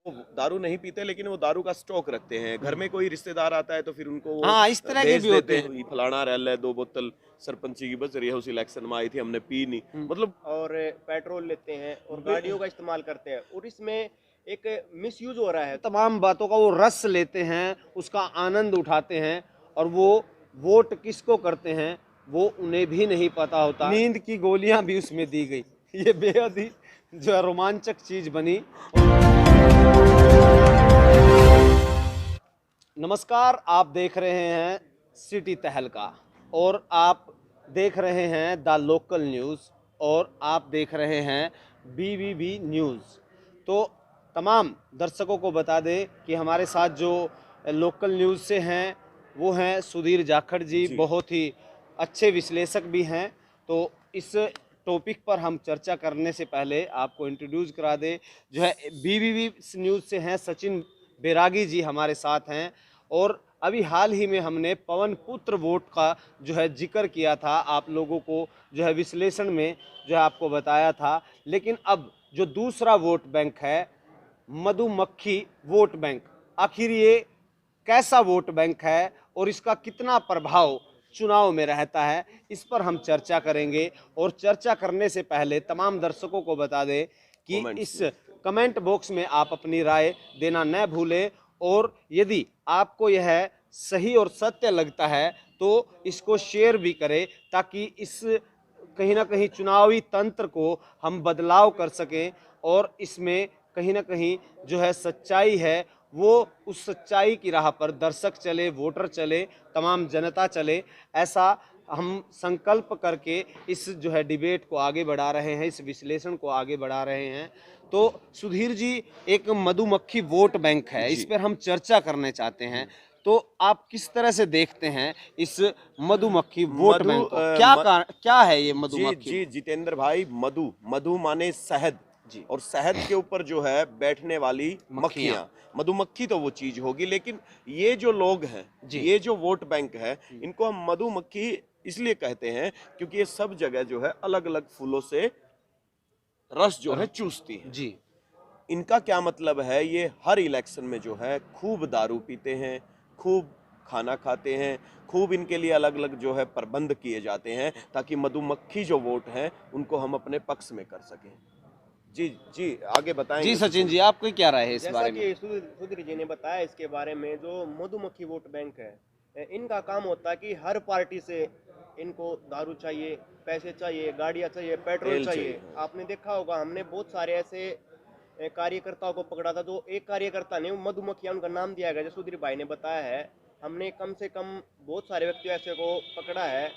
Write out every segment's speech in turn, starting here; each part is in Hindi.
वो दारू नहीं पीते, लेकिन वो दारू का स्टॉक रखते हैं। घर में कोई रिश्तेदार आता है तो फिर उनको वो हाँ, इस तरह के भेज भी देते होते हैं, हैं। "ये फलाना रैल है, 2 बोतल सरपंची की बच रही है, उस इलेक्शन में आई थी, हमने पी नहीं।" मतलब और पेट्रोल लेते हैं और गाड़ियों का इस्तेमाल करते हैं, और इसमें एक मिसयूज हो रहा है। तमाम बातों का वो रस लेते हैं, उसका आनंद उठाते हैं, और वो वोट किसको करते हैं वो उन्हें भी नहीं पता होता। नींद की गोलियां भी उसमें दी गई। ये बेहद ही जो है रोमांचक चीज बनी। नमस्कार, आप देख रहे हैं सिटी तहलका, और आप देख रहे हैं द लोकल न्यूज़, और आप देख रहे हैं BBB न्यूज़। तो तमाम दर्शकों को बता दें कि हमारे साथ जो लोकल न्यूज़ से हैं वो हैं सुधीर जाखड़ जी, जी। बहुत ही अच्छे विश्लेषक भी हैं। तो इस टॉपिक पर हम चर्चा करने से पहले आपको इंट्रोड्यूस करा दें, जो है BBB न्यूज़ से हैं सचिन बैरागी जी हमारे साथ हैं। और अभी हाल ही में हमने पवन पुत्र वोट का जो है जिक्र किया था, आप लोगों को जो है विश्लेषण में जो है आपको बताया था। लेकिन अब जो दूसरा वोट बैंक है, मधुमक्खी वोट बैंक, आखिर ये कैसा वोट बैंक है और इसका कितना प्रभाव चुनाव में रहता है, इस पर हम चर्चा करेंगे। और चर्चा करने से पहले तमाम दर्शकों को बता दें कि इस कमेंट बॉक्स में आप अपनी राय देना न भूलें, और यदि आपको यह सही और सत्य लगता है तो इसको शेयर भी करें, ताकि इस कहीं ना कहीं चुनावी तंत्र को हम बदलाव कर सकें, और इसमें कहीं ना कहीं जो है सच्चाई है वो उस सच्चाई की राह पर दर्शक चले, वोटर चले, तमाम जनता चले, ऐसा हम संकल्प करके इस जो है डिबेट को आगे बढ़ा रहे हैं, इस विश्लेषण को आगे बढ़ा रहे हैं। तो सुधीर जी, एक मधुमक्खी वोट बैंक है, इस पर हम चर्चा करने चाहते हैं। तो आप किस तरह से देखते हैं इस मधुमक्खी वोट बैंक को? क्या है ये जी मधुमक्खी? जी जितेंद्र भाई, मधु मधु माने शहद जी। और शहद के ऊपर जो है बैठने वाली मक्खियाँ। मक्खियां। मधुमक्खी तो वो चीज होगी, लेकिन ये जो लोग हैं, जी। ये जो वोट बैंक है, इनको हम मधुमक्खी इसलिए कहते हैं क्योंकि ये सब जगह जो है अलग अलग फूलों से रस जो है चूसती है। जी। इनका क्या मतलब है, ये हर इलेक्शन में जो है खूब दारू पीते हैं, खूब खाना खाते हैं, खूब इनके लिए अलग अलग जो है प्रबंध किए जाते हैं ताकि मधुमक्खी जो वोट हैं उनको हम अपने पक्ष में कर सकें। जी जी, आगे बताएंगे जी सचिन जी, आपकी क्या राय है इस जैसा बारे में? कि सुधीर जी ने बताया इसके बारे में, जो मधुमक्खी वोट बैंक है, इनका काम होता है कि हर पार्टी से इनको दारू चाहिए, पैसे चाहिए, गाड़ियां चाहिए, पेट्रोल तेल चाहिए। चाहिए। आपने देखा होगा, हमने बहुत सारे ऐसे कार्यकर्ताओं को पकड़ा था, जो एक कार्यकर्ता ने, वो मधुमक्खियां उनका नाम दिया गया, जो सुधीर भाई ने बताया है। हमने कम से कम बहुत सारे व्यक्ति ऐसे को पकड़ा है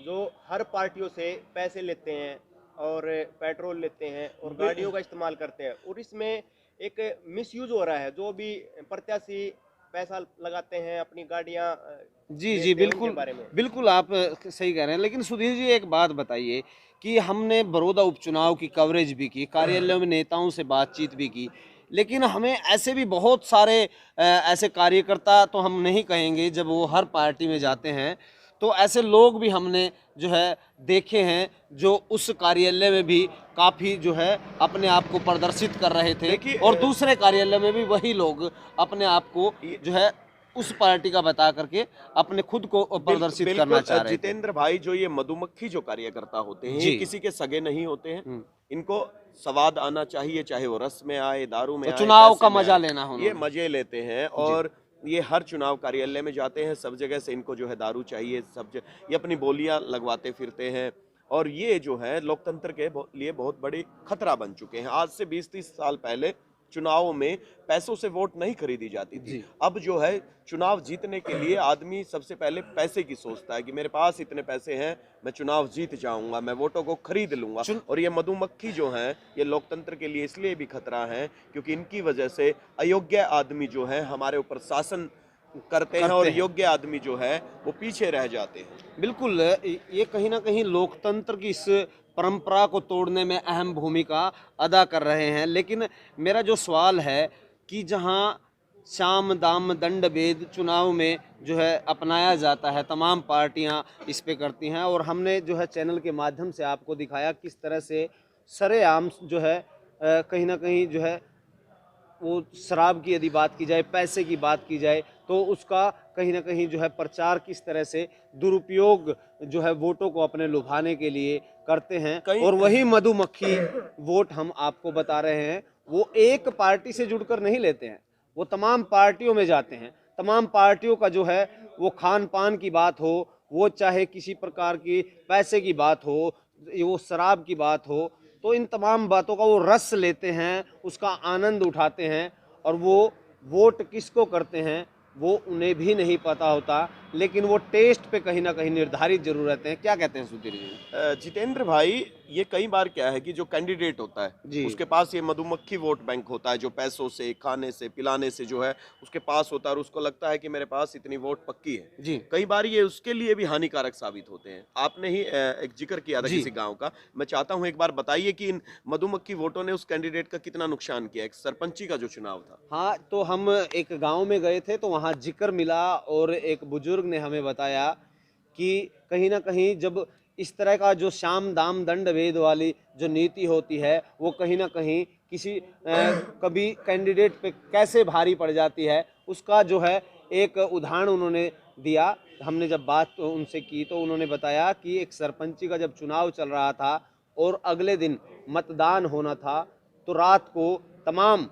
जो हर पार्टियों से पैसे लेते हैं और पेट्रोल लेते हैं और गाड़ियों का इस्तेमाल करते हैं, और इसमें एक मिसयूज हो रहा है। जो भी प्रत्याशी पैसा लगाते हैं, अपनी गाड़ियां जी जी, लेते हैं, उनके बिल्कुल बारे में। बिल्कुल, आप सही कह रहे हैं। लेकिन सुधीर जी, एक बात बताइए कि हमने बड़ौदा उपचुनाव की कवरेज भी की, कार्यालयों में नेताओं से बातचीत भी की, लेकिन हमें ऐसे भी बहुत सारे ऐसे कार्यकर्ता तो हम नहीं कहेंगे, जब वो हर पार्टी में जाते हैं तो ऐसे लोग भी हमने जो है देखे हैं, जो उस कार्यालय में भी काफ़ी जो है अपने आप को प्रदर्शित कर रहे थे, देखिए, और दूसरे कार्यालय में भी वही लोग अपने आप को जो है उस पार्टी का बता करके अपने खुद को प्रदर्शित करना बिल्कुल चाह रहे थे। जितेंद्र भाई, जो ये मधुमक्खी जो कार्यकर्ता होते हैं, ये जी। किसी के सगे नहीं होते हैं। इनको स्वाद आना चाहिए, चाहे वो रस में आए, दारू में तो आए, चुनाव पैसे का में मजा आए, लेना ये उन्होंने। मजे लेते हैं। जी। और ये हर चुनाव कार्यालय में जाते हैं, सब जगह से इनको जो है दारू चाहिए, सब जगह ये अपनी बोलियां लगवाते फिरते हैं। और ये जो है लोकतंत्र के लिए बहुत बड़ी खतरा बन चुके हैं। आज से 20-30 साल पहले चुनाव में पैसों से वोट नहीं खरीदी जाती थी। जी। अब जो है चुनाव जीतने के लिए आदमी सबसे पहले पैसे की सोचता है कि मेरे पास इतने पैसे हैं, मैं चुनाव जीत जाऊंगा, मैं वोटों को खरीद लूंगा। और ये मधुमक्खी जो है, ये लोकतंत्र के लिए इसलिए भी खतरा है क्योंकि इनकी वजह से अयोग्य आदमी जो है हमारे ऊपर शासन करते हैं, और योग्य आदमी जो है वो पीछे रह जाते हैं। बिल्कुल, ये कहीं ना कहीं लोकतंत्र की इस परंपरा को तोड़ने में अहम भूमिका अदा कर रहे हैं। लेकिन मेरा जो सवाल है कि जहां साम दाम दंड भेद चुनाव में जो है अपनाया जाता है, तमाम पार्टियां इस पे करती हैं, और हमने जो है चैनल के माध्यम से आपको दिखाया किस तरह से सरेआम जो है कहीं ना कहीं जो है वो शराब की यदि बात की जाए, पैसे की बात की जाए, तो उसका कहीं ना कहीं जो है प्रचार किस तरह से दुरुपयोग जो है वोटों को अपने लुभाने के लिए करते हैं। और वही मधुमक्खी वोट हम आपको बता रहे हैं, वो एक पार्टी से जुड़कर नहीं लेते हैं, वो तमाम पार्टियों में जाते हैं। तमाम पार्टियों का जो है वो खान पान की बात हो, वो चाहे किसी प्रकार की पैसे की बात हो, वो शराब की बात हो, तो इन तमाम बातों का वो रस लेते हैं, उसका आनंद उठाते हैं। और वो वोट किसको करते हैं वो उन्हें भी नहीं पता होता, लेकिन वो टेस्ट पे कहीं ना कहीं निर्धारित जरूर रहते हैं। क्या कहते हैं सुधीर जी? जितेंद्र भाई, ये कई बार क्या है कि जो कैंडिडेट होता है उसके पास ये मधुमक्खी वोट बैंक होता है, जो पैसों से, खाने से, पिलाने से जो है उसके पास होता है, और उसको लगता है कि मेरे पास इतनी वोट पक्की है जी। कई बार ये उसके लिए भी हानिकारक साबित होते हैं। आपने ही एक जिक्र किया था किसी गांव का, मैं चाहता हूं एक बार बताइए कि इन मधुमक्खी वोटों ने उस कैंडिडेट का कितना नुकसान किया, एक सरपंची का जो चुनाव था। हाँ, तो हम एक गांव में गए थे, तो वहाँ जिक्र मिला और एक बुजुर्ग ने हमें बताया कि कहीं ना कहीं जब इस तरह का जो साम दाम दंड भेद वाली जो नीति होती है, वो कहीं ना कहीं किसी कभी कैंडिडेट पे कैसे भारी पड़ जाती है, उसका जो है एक उदाहरण उन्होंने दिया। हमने जब बात उनसे की तो उन्होंने बताया कि एक सरपंची का जब चुनाव चल रहा था और अगले दिन मतदान होना था, तो रात को तमाम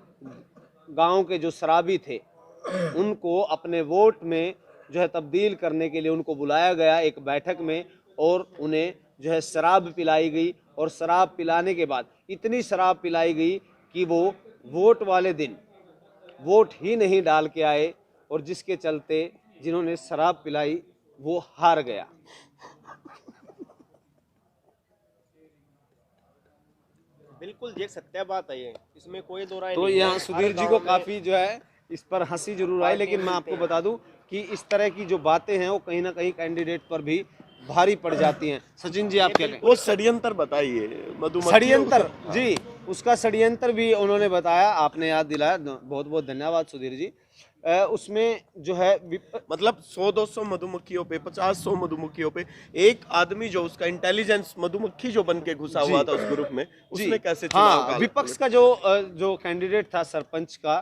गांव के जो शराबी थे उनको अपने वोट में जो है तब्दील करने के लिए उनको बुलाया गया एक बैठक में, और उन्हें जो है शराब पिलाई गई। और शराब पिलाने के बाद इतनी शराब पिलाई गई कि वो वोट वाले दिन वोट ही नहीं डाल के आए, और जिसके चलते जिन्होंने शराब पिलाई वो हार गया। बिल्कुल ये सत्य बात है, ये इसमें कोई दो राय तो नहीं है। यहाँ सुधीर हर जी को गाँव में काफी जो है इस पर हंसी जरूर आई, लेकिन मैं आपको बता दूं कि इस तरह की जो बातें हैं वो कहीं ना कहीं कैंडिडेट पर भी भारी पड़ जाती हैं। सचिन जी, आप क्या कहें? वो षड्यंत्र बताइए, मधुमक्खी षड्यंत्र जी, उसका षड्यंत्र भी उन्होंने बताया, आपने याद दिलाया, बहुत बहुत धन्यवाद सुधीर जी। उसमें जो है मतलब 100-200 मधुमक्खियों पे, 50-100 मधुमक्खियों पे एक आदमी जो उसका इंटेलिजेंस मधुमक्खी जो बन के घुसा हुआ था उस ग्रुप में, उसने कैसे चुनाव का विपक्ष का जो कैंडिडेट था सरपंच का,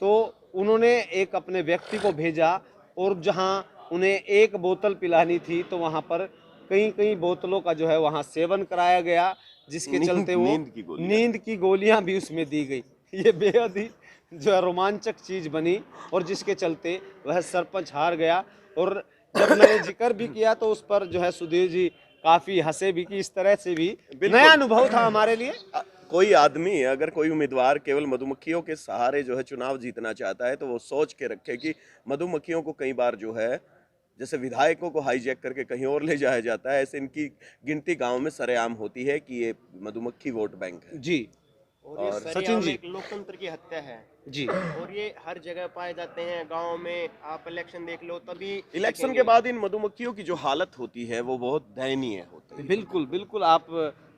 तो उन्होंने एक अपने व्यक्ति को भेजा, और जहां उन्हें एक बोतल पिलानी थी तो वहां पर कई कई बोतलों का जो है वहां सेवन कराया गया, जिसके चलते वो नींद की गोलियां भी उसमें दी गई। ये बेहद ही जो है रोमांचक चीज बनी, और जिसके चलते वह सरपंच हार गया। और जब मैंने जिक्र भी किया तो उस पर जो है सुधीर जी काफी हंसे भी कि इस तरह से भी नया अनुभव था हमारे लिए। कोई आदमी, अगर कोई उम्मीदवार केवल मधुमक्खियों के सहारे जो है चुनाव जीतना चाहता है, तो वो सोच के रखे कि मधुमक्खियों को कई बार जो है जैसे विधायकों को हाईजैक करके कहीं और ले जाया जाता है, ऐसे इनकी गिनती गांव में सरेआम होती है कि ये मधुमक्खी वोट बैंक है जी। और ये सचिन जी, एक लोकतंत्र की हत्या है जी, और ये हर जगह पाए जाते हैं। गांव में आप इलेक्शन देख लो, तभी इलेक्शन के बाद इन मधुमक्खियों की जो हालत होती है वो बहुत दयनीय होती है। बिल्कुल बिल्कुल। आप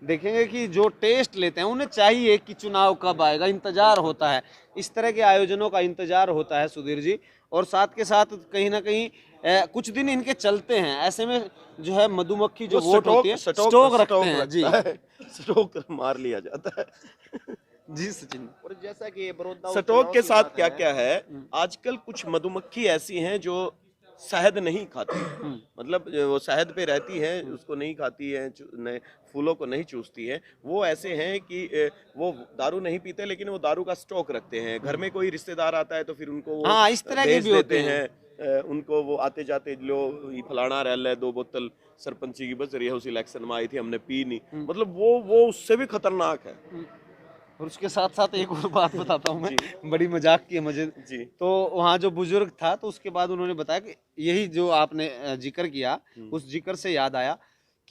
देखेंगे कि जो टेस्ट लेते हैं उन्हें चाहिए कि चुनाव कब आएगा, इंतजार होता है, इस तरह के आयोजनों का इंतजार होता है सुधीर जी। और साथ के साथ कहीं ना कहीं कुछ दिन इनके चलते हैं, ऐसे में जो है मधुमक्खी जो वोट होती है स्टॉक रखते हैं जी, स्टॉक मार लिया जाता है जी सचिन। और जैसा कि बड़ौदा स्टॉक के साथ क्या क्या है, आजकल कुछ मधुमक्खी ऐसी हैं जो शहद नहीं खाती, मतलब वो शहद पे रहती है, उसको नहीं खाती है, फूलों को नहीं चूसती है। वो ऐसे हैं कि वो दारू नहीं पीते, लेकिन वो दारू का स्टॉक रखते हैं। घर में कोई रिश्तेदार आता है तो फिर उनको वो इस तरह के भी होते हैं। उनको वो आते जाते लो ये फलाना रह 2 बोतल सरपंची की बच रही है, उस इलेक्शन में आई थी, हमने पी नहीं, मतलब वो उससे भी खतरनाक है। और उसके साथ साथ एक और बात बताता हूँ मैं, बड़ी मजाक की है मुझे जी। तो वहाँ जो बुजुर्ग था, तो उसके बाद उन्होंने बताया कि यही जो आपने जिक्र किया, उस जिक्र से याद आया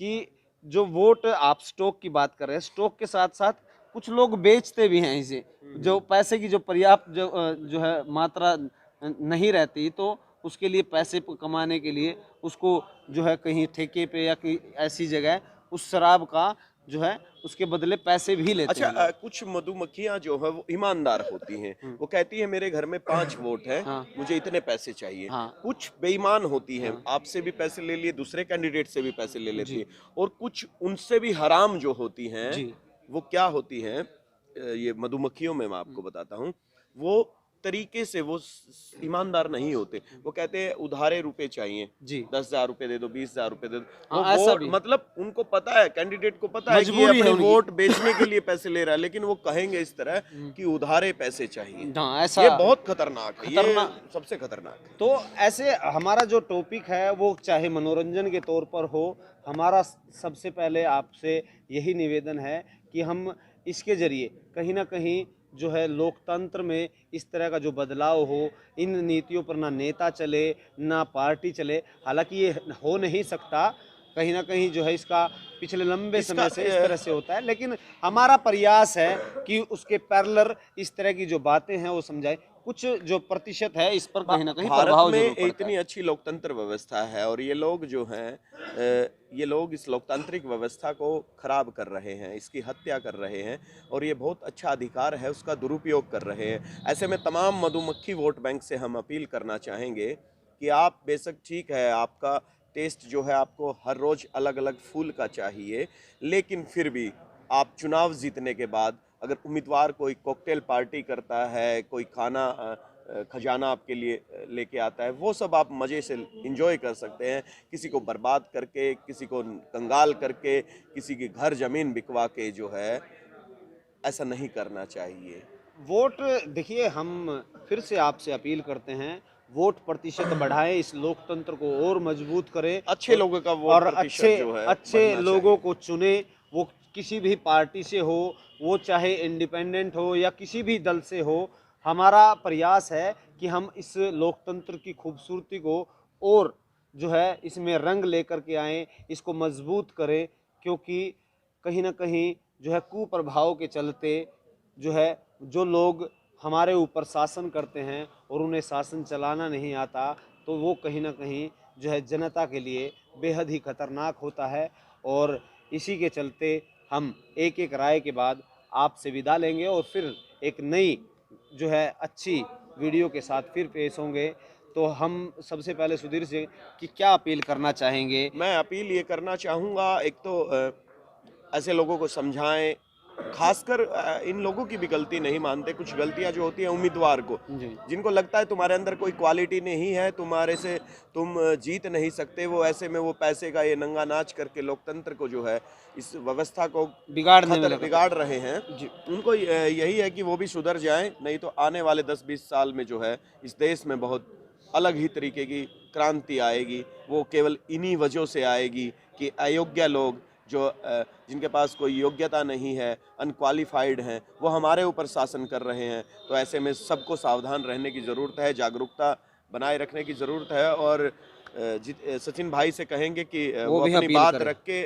कि जो वोट आप स्टॉक की बात कर रहे हैं, स्टॉक के साथ साथ कुछ लोग बेचते भी हैं इसे, जो पैसे की जो पर्याप्त जो है मात्रा नहीं रहती, तो उसके लिए पैसे कमाने के लिए उसको जो है कहीं ठेके पे या कहीं ऐसी जगह उस शराब का जो है उसके बदले पैसे भी लेते हैं। अच्छा, कुछ मधुमक्खियां जो है वो ईमानदार होती हैं, वो कहती है मेरे घर में 5 वोट है, मुझे इतने पैसे चाहिए। कुछ बेईमान होती हैं, आपसे भी पैसे ले लिए, दूसरे कैंडिडेट से भी पैसे ले लेती है, और कुछ उनसे भी हराम जो होती हैं, वो क्या होती हैं, ये मधुमक्खियों में मैं आपको बताता हूँ, वो तरीके से वो ईमानदार नहीं होते। वो कहते हैं उधारे रुपए चाहिए, जी 10,000 रुपए दे दो, 20,000 रुपए दे दो। हाँ, वो ऐसा वोट भी। मतलब उनको पता है, कैंडिडेट को पता है कि ये मजबूरी है अपनी उनकी। वोट बेचने के लिए पैसे ले रहा है, लेकिन वो कहेंगे इस तरह कि उधारे पैसे चाहिए। हाँ ऐसा ये बहुत खतरनाक है, ये खतरनाक। सबसे खतरनाक है। तो ऐसे हमारा जो टॉपिक है वो चाहे मनोरंजन के तौर पर हो, हमारा सबसे पहले आपसे यही निवेदन है कि हम इसके जरिए कहीं ना कहीं जो है लोकतंत्र में इस तरह का जो बदलाव हो, इन नीतियों पर ना नेता चले ना पार्टी चले। हालांकि ये हो नहीं सकता, कहीं ना कहीं जो है इसका पिछले लंबे समय से इस तरह से होता है, लेकिन हमारा प्रयास है कि उसके पैरेलल इस तरह की जो बातें हैं वो समझाए। कुछ जो प्रतिशत है इस पर कहीं ना कहीं भारत प्रभाव में जरूर पड़ता इतनी है। अच्छी लोकतंत्र व्यवस्था है और ये लोग जो हैं ये लोग इस लोकतांत्रिक व्यवस्था को खराब कर रहे हैं, इसकी हत्या कर रहे हैं और ये बहुत अच्छा अधिकार है उसका दुरुपयोग कर रहे हैं। ऐसे में तमाम मधुमक्खी वोट बैंक से हम अपील करना चाहेंगे कि आप बेशक ठीक है, आपका टेस्ट जो है आपको हर रोज अलग अलग फूल का चाहिए, लेकिन फिर भी आप चुनाव जीतने के बाद अगर उम्मीदवार कोई कॉकटेल पार्टी करता है, कोई खाना खजाना आपके लिए लेके आता है, वो सब आप मज़े से इंजॉय कर सकते हैं। किसी को बर्बाद करके, किसी को कंगाल करके, किसी की घर ज़मीन बिकवा के जो है, ऐसा नहीं करना चाहिए। वोट देखिए, हम फिर से आपसे अपील करते हैं, वोट प्रतिशत बढ़ाएं, इस लोकतंत्र को और मजबूत करें, अच्छे लोगों का वोट और प्रतिशत अच्छे जो है अच्छे बढ़ना लोगों चाहिए। को चुने। वो किसी भी पार्टी से हो, वो चाहे इंडिपेंडेंट हो या किसी भी दल से हो। हमारा प्रयास है कि हम इस लोकतंत्र की खूबसूरती को और जो है इसमें रंग लेकर के आएँ, इसको मजबूत करें, क्योंकि कहीं ना कहीं जो है कुप्रभाव के चलते जो है जो लोग हमारे ऊपर शासन करते हैं और उन्हें शासन चलाना नहीं आता, तो वो कहीं ना कहीं जो है जनता के लिए बेहद ही खतरनाक होता है। और इसी के चलते हम एक एक राय के बाद आपसे विदा लेंगे और फिर एक नई जो है अच्छी वीडियो के साथ फिर पेश होंगे। तो हम सबसे पहले सुधीर से कि क्या अपील करना चाहेंगे? मैं अपील ये करना चाहूँगा, एक तो ऐसे लोगों को समझाएं, खासकर इन लोगों की भी गलती नहीं मानते, कुछ गलतियां जो होती हैं उम्मीदवार को, जी जिनको लगता है तुम्हारे अंदर कोई क्वालिटी नहीं है, तुम्हारे से तुम जीत नहीं सकते, वो ऐसे में वो पैसे का ये नंगा नाच करके लोकतंत्र को जो है, इस व्यवस्था को बिगाड़ने में लगा। बिगाड़ रहे हैं। जी उनको यही है कि वो भी सुधर जाएं, नहीं तो आने वाले 10-20 साल में जो है इस देश में बहुत अलग ही तरीके की क्रांति आएगी। वो केवल इन्हीं वजहों से आएगी कि अयोग्य लोग जो जिनके पास कोई योग्यता नहीं है, अनक्वालिफाइड हैं, वो हमारे ऊपर शासन कर रहे हैं। तो ऐसे में सबको सावधान रहने की ज़रूरत है, जागरूकता बनाए रखने की ज़रूरत है। और सचिन भाई से कहेंगे कि वो भी अपनी अपील बात करें। रख के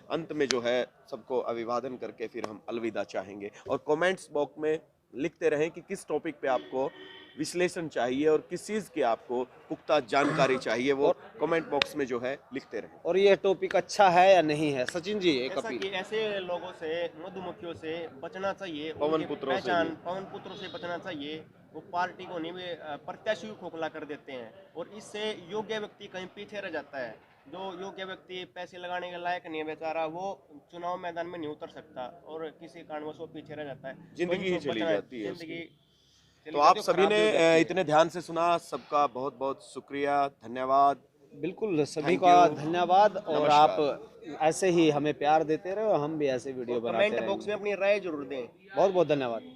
अंत में जो है सबको अभिवादन करके फिर हम अलविदा चाहेंगे। और कमेंट्स बॉक्स में लिखते रहें कि किस टॉपिक पे आपको विश्लेषण चाहिए और किस चीज़ की आपको पुख्ता जानकारी चाहिए, वो कमेंट बॉक्स में जो है लिखते रहें। और ये टॉपिक अच्छा है या नहीं है? सचिन जी एक ऐसा अपील। कि ऐसे लोगों से, मधुमक्खियों से बचना चाहिए, पवन उनकी पुत्रों से पहचान भी। पवन पुत्रों से बचना चाहिए। वो पार्टी को नहीं, वे प्रत्याशी को खोखला कर देते हैं और इससे योग्य व्यक्ति कहीं पीछे रह जाता है। जो योग्य व्यक्ति पैसे लगाने के लायक नहीं है बेचारा, वो चुनाव मैदान में नहीं उतर सकता और किसी कारणवश वो पीछे रह जाता है। जिंदगी ही चली जाती है जिंदगी चली तो आप जाती है, सभी खराब ने भी हो जाती है। इतने ध्यान से सुना, सबका बहुत बहुत शुक्रिया, धन्यवाद। बिल्कुल सभी Thank का you. धन्यवाद। और नमस्कार। आप ऐसे ही हमें प्यार देते रहे और हम भी ऐसे वीडियो बनाते कमेंट बॉक्स रहेंगे। में अपनी राय जरूर दें। बहुत बहुत धन्यवाद।